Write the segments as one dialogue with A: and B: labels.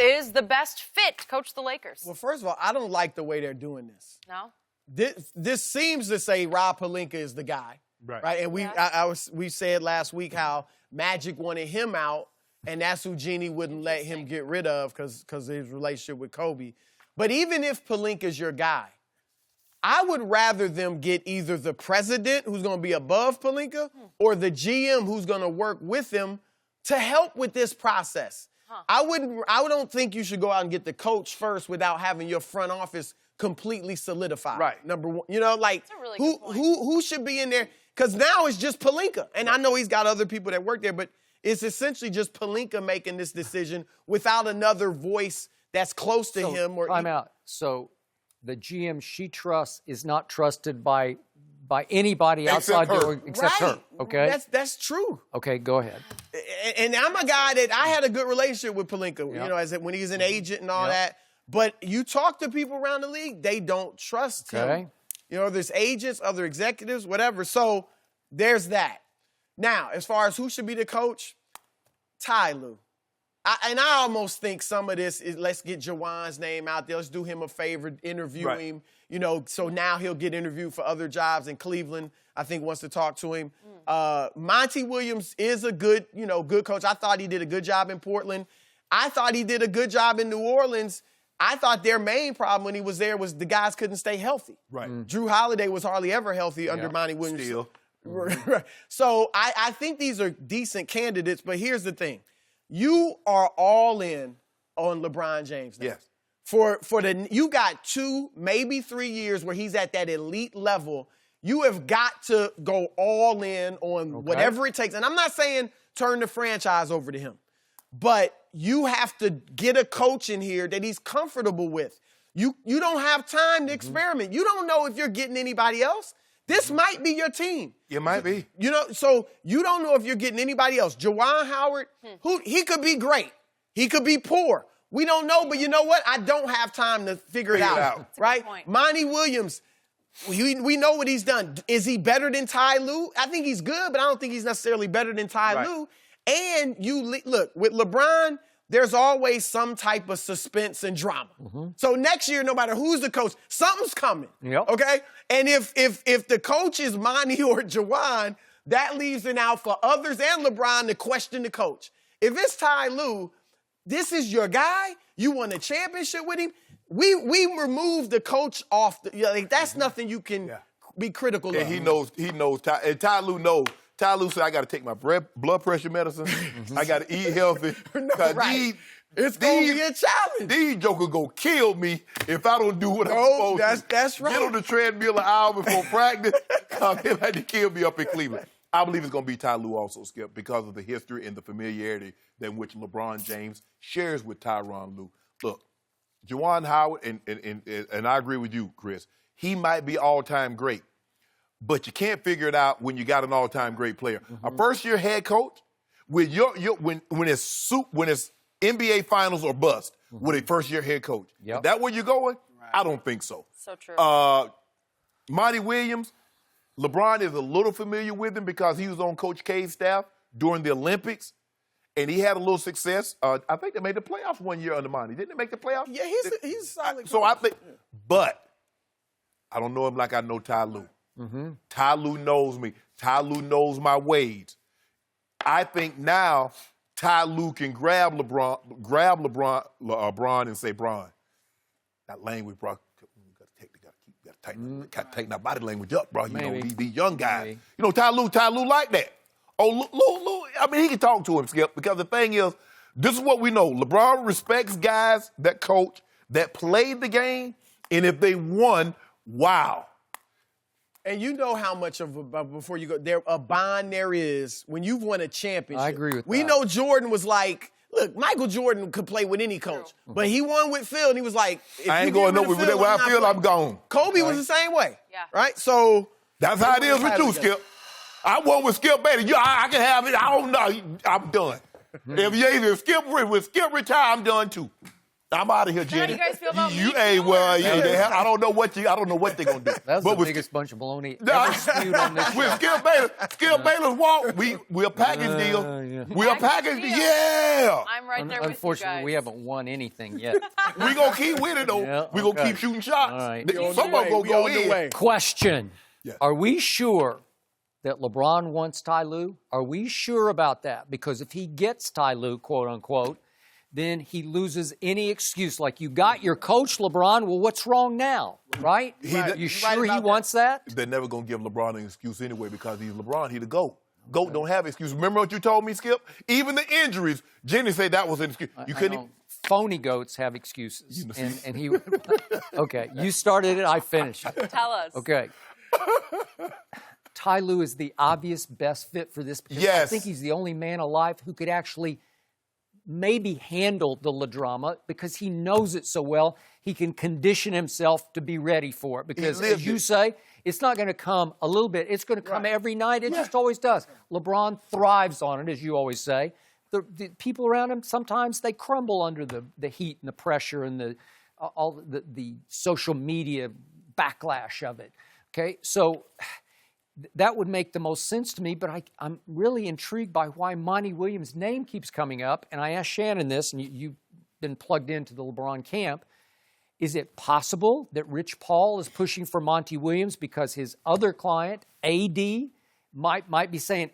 A: is the best fit to coach the Lakers?
B: Well, first of all, I don't like the way they're doing this.
A: No?
B: This seems to say Rob Pelinka is the guy. Right. And we said last week how Magic wanted him out, and that's who Jeannie wouldn't let him get rid of because of his relationship with Kobe. But even if Pelinka's your guy, I would rather them get either the president, who's going to be above Pelinka, or the GM, who's going to work with him to help with this process. I don't think you should go out and get the coach first without having your front office completely solidified.
C: Right.
B: Number one, you know, like
A: really
B: who should be in there? Because now it's just Pelinka. And I know he's got other people that work there, but it's essentially just Pelinka making this decision without another voice that's close to him.
D: Time out. So the GM she trusts is not trusted by anybody outside except her. Okay,
B: that's true.
D: Okay, go ahead.
B: And I'm a guy that I had a good relationship with Pelinka. You know, as when he was an agent and all that. But you talk to people around the league, they don't trust him. You know, there's agents, other executives, whatever. So there's that. Now, as far as who should be the coach, Ty Lue. I almost think some of this is let's get Juwan's name out there. Let's do him a favor, interview him. You know, so now he'll get interviewed for other jobs in Cleveland. I think wants to talk to him. Monty Williams is a good coach. I thought he did a good job in Portland. I thought he did a good job in New Orleans. I thought their main problem when he was there was the guys couldn't stay healthy.
C: Right.
B: Drew Holiday was hardly ever healthy under Monty Williams.
C: Still.
B: So I think these are decent candidates, but here's the thing. You are all in on LeBron James now.
C: Yes.
B: You got 2, maybe 3 years where he's at that elite level. You have got to go all in on whatever it takes. And I'm not saying turn the franchise over to him, but you have to get a coach in here that he's comfortable with. You don't have time to experiment. You don't know if you're getting anybody else. This might be your team.
C: It might be.
B: You know, so you don't know if you're getting anybody else. Juwan Howard, he could be great. He could be poor. We don't know, but you know what? I don't have time to figure it out. Right? Monty Williams, we know what he's done. Is he better than Ty Lue? I think he's good, but I don't think he's necessarily better than Ty Lue. And look, with LeBron, there's always some type of suspense and drama. So next year, no matter who's the coach, something's coming. Okay? And if the coach is Monty or Juwan, that leaves it out for others and LeBron to question the coach. If it's Ty Lue, this is your guy. You won a championship with him. We removed the coach off. That's nothing you can be critical of.
C: And he knows. And Ty Lue knows. Ty Lue said, I got to take my blood pressure medicine. I got to eat healthy.
B: It's going to be a challenge.
C: These jokers going to kill me if I don't do what I'm supposed to.
B: That's right.
C: Get on the treadmill an hour before practice. They like to kill me up in Cleveland. I believe it's going to be Ty Lue also, Skip, because of the history and the familiarity in which LeBron James shares with Tyronn Lue. Look, Juwan Howard, and I agree with you, Chris, he might be all-time great. But you can't figure it out when you got an all-time great player. A first-year head coach, when it's NBA Finals or bust with a first-year head coach. Is that where you're going? I don't think so.
A: So true.
C: Monty Williams, LeBron is a little familiar with him because he was on Coach K's staff during the Olympics, and he had a little success. I think they made the playoffs one year under Monty. Didn't they make the playoffs?
B: Yeah, he's a solid coach.
C: So I think, but I don't know him like I know Ty Lue. Ty Lue knows me. Ty Lue knows my ways. I think now Ty Lue can grab LeBron, and say, "Bron, that language, bro, you gotta tighten that body language up, bro. You know, these young guys. You know, Ty Lue like that. Oh, Lue, I mean, he can talk to him, Skip, because the thing is, this is what we know. LeBron respects guys that coach, that played the game, and if they won, wow.
B: And you know how much of before you go a bond there is when you've won a championship.
D: I agree with that.
B: We know Jordan was like, look, Michael Jordan could play with any coach, but he won with Phil, and he was like,
C: I ain't going nowhere with that. Where I feel, I'm gone.
B: Kobe was the same way, right? So
C: that's how it is with you, Skip. I won with Skip Bayless. I can have it. I don't know. I'm done. If Skip retire, I'm done too. I'm out of here,
A: How do
C: Jenny.
A: you guys feel about me?
C: I don't know what they're gonna do.
D: That's the biggest bunch of baloney ever spewed on this
C: With
D: show.
C: Skip Bayless walk, we're a package deal.
D: Yeah.
C: We're a package deal. Yeah.
A: I'm right there with you
D: Unfortunately,
A: guys.
D: we haven't won anything yet.
C: We gonna keep winning though.
D: Yeah,
C: We gonna
D: okay.
C: keep shooting shots.
D: All right.
C: Some of them gonna go in.
D: Question.
C: Yeah.
D: Are we sure that LeBron wants Ty Lue? Are we sure about that? Because if he gets Ty Lue, quote unquote, then he loses any excuse. Like, you got your coach, LeBron. Well, what's wrong now, right? You sure he wants that?
C: They're never gonna give LeBron an excuse anyway because he's LeBron. He the GOAT. GOAT don't have excuses. Remember what you told me, Skip? Even the injuries, Jenny said that was an excuse. You couldn't even.
D: Phony goats have excuses. And he, okay, you started it, I finished it.
A: Tell us.
D: Okay. Ty Lue is the obvious best fit for this because I
C: Yes.
D: think he's the only man alive who could actually maybe handle the drama because he knows it so well. He can condition himself to be ready for it because, as you say, it's not going to come a little bit. It's going to come every night. It just always does. LeBron thrives on it, as you always say. The people around him, sometimes they crumble under the heat and the pressure and the social media backlash of it. Okay, so that would make the most sense to me, but I'm really intrigued by why Monty Williams' name keeps coming up. And I asked Shannon this, and you've been plugged into the LeBron camp. Is it possible that Rich Paul is pushing for Monty Williams because his other client, AD, might be saying,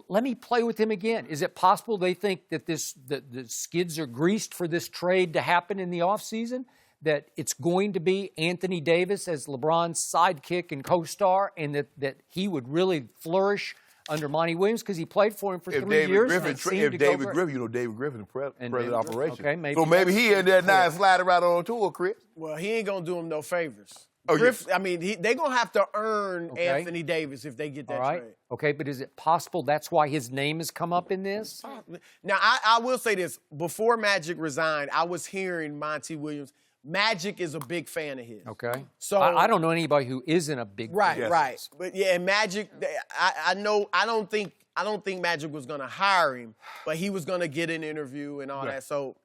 D: let me play with him again? Is it possible they think that the skids are greased for this trade to happen in the offseason? That it's going to be Anthony Davis as LeBron's sidekick and co-star, and that he would really flourish under Monty Williams because he played for him for 3 years.
C: David Griffin, president of operations.
D: Okay, maybe
C: so maybe he in there now sliding right on tour, Chris.
B: Well, he ain't gonna do him no favors.
C: Oh,
B: I mean, they're gonna have to earn Anthony Davis if they get that trade.
D: Okay, but is it possible that's why his name has come up in this?
B: Now, I will say this. Before Magic resigned, I was hearing Monty Williams. Magic is a big fan of his.
D: Okay.
B: So
D: I don't know anybody who isn't a big fan.
B: Right. But yeah, Magic, I know, I don't think Magic was gonna hire him, but he was gonna get an interview and all that. So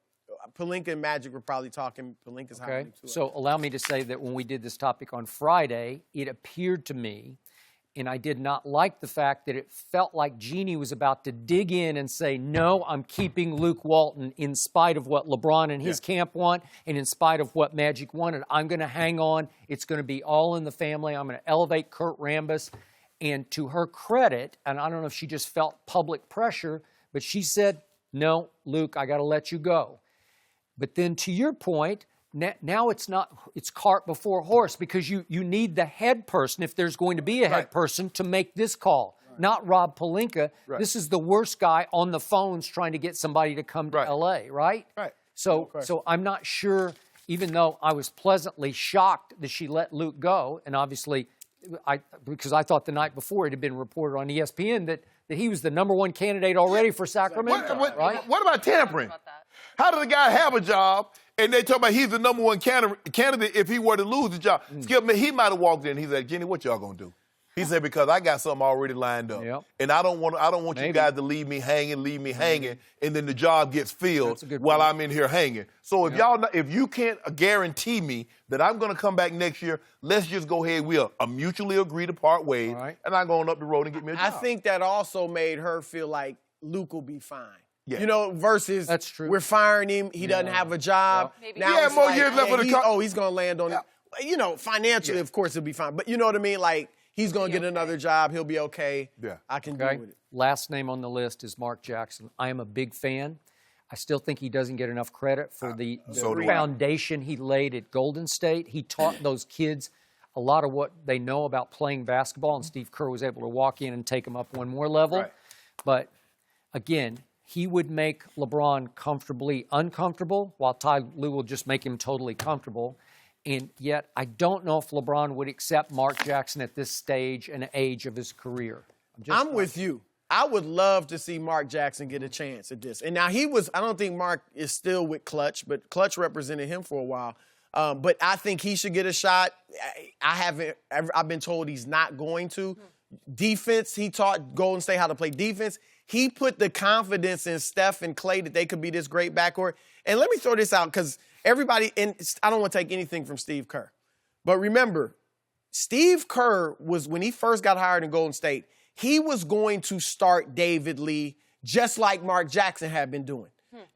B: Pelinka and Magic were probably talking. Pelinka's hiring him too.
D: So allow me to say that when we did this topic on Friday, it appeared to me, and I did not like the fact that it felt like Jeannie was about to dig in and say, no, I'm keeping Luke Walton in spite of what LeBron and his camp want and in spite of what Magic wanted. I'm going to hang on. It's going to be all in the family. I'm going to elevate Kurt Rambis. And to her credit, and I don't know if she just felt public pressure, but she said, no, Luke, I got to let you go. But then to your point, now it's cart before horse because you need the head person, if there's going to be a head person, to make this call, not Rob Pelinka. This is the worst guy on the phones trying to get somebody to come to L.A., right? So I'm not sure, even though I was pleasantly shocked that she let Luke go, and obviously because I thought the night before it had been reported on ESPN that he was the #1 candidate already for Sacramento, right?
C: What about tampering? How does a guy have a job and they talk about he's the #1 candidate if he were to lose the job? Skip, he might have walked in and he's like, Jenny, what y'all gonna do? He said, because I got something already lined up. And I don't want you guys to leave me hanging, and then the job gets filled while I'm in here hanging. So if you can't guarantee me that I'm gonna come back next year, let's just go ahead. We'll mutually agree to part ways, and I'm going up the road and get me a job.
B: I think that also made her feel like Luke will be fine. You know, versus
D: that's true.
B: We're firing him. He doesn't have a job. Now it's
C: more
B: like,
C: years left for the
B: he's going to land on it. You know, financially, of course, he'll be fine. But you know what I mean? Like, he's going to get another job. He'll be okay. I can deal with it.
D: Last name on the list is Mark Jackson. I am a big fan. I still think he doesn't get enough credit for the foundation he laid at Golden State. He taught those kids a lot of what they know about playing basketball, and Steve Kerr was able to walk in and take them up one more level. But, again, he would make LeBron comfortably uncomfortable, while Ty Lue will just make him totally comfortable. And yet, I don't know if LeBron would accept Mark Jackson at this stage and age of his career.
B: I'm with you. I would love to see Mark Jackson get a chance at this. And now I don't think Mark is still with Clutch, but Clutch represented him for a while. But I think he should get a shot. I've been told he's not going to. Defense, he taught Golden State how to play defense. He put the confidence in Steph and Klay that they could be this great backcourt. And let me throw this out because everybody, and I don't want to take anything from Steve Kerr, but remember, Steve Kerr was, when he first got hired in Golden State, he was going to start David Lee just like Mark Jackson had been doing.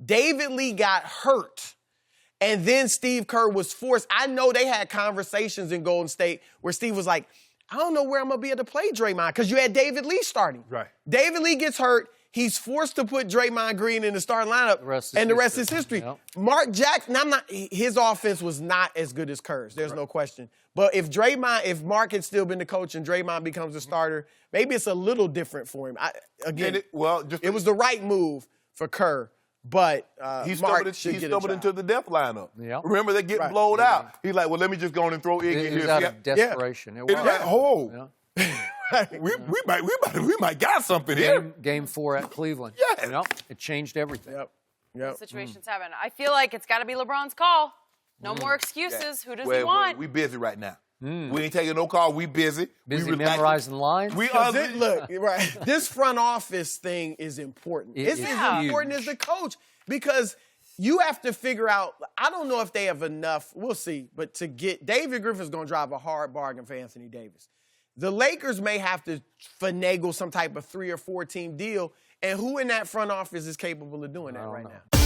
B: David Lee got hurt, and then Steve Kerr was forced. I know they had conversations in Golden State where Steve was like, I don't know where I'm going to be able to play Draymond because you had David Lee starting.
C: Right.
B: David Lee gets hurt. He's forced to put Draymond Green in the starting lineup, and the rest is history.
D: Yep.
B: Mark Jackson, his offense was not as good as Kerr's. There's no question. But if Mark had still been the coach and Draymond becomes the starter, maybe it's a little different for him. It was the right move for Kerr, but
C: he
B: Mark
C: stumbled into the death lineup.
D: Yep.
C: Remember, they getting blowed out. He's like, well, let me just go on and throw Iggy
D: It
C: in
D: was
C: here.
D: out of desperation.
C: It's like, oh.
D: Yeah.
C: we might got something here.
D: Game 4 at Cleveland.
C: Yeah.
D: Yep. It changed everything.
B: Yep.
A: Situations happen. I feel like it's got to be LeBron's call. No more excuses. Who does he want?
C: We busy right now. We ain't taking no call. We busy.
D: Busy memorizing lines.
B: Look, right. This front office thing is important. It's as important as the coach because you have to figure out, I don't know if they have enough, we'll see, but to get, David Griffin's going to drive a hard bargain for Anthony Davis. The Lakers may have to finagle some type of 3 or 4 team deal, and who in that front office is capable of doing that right now?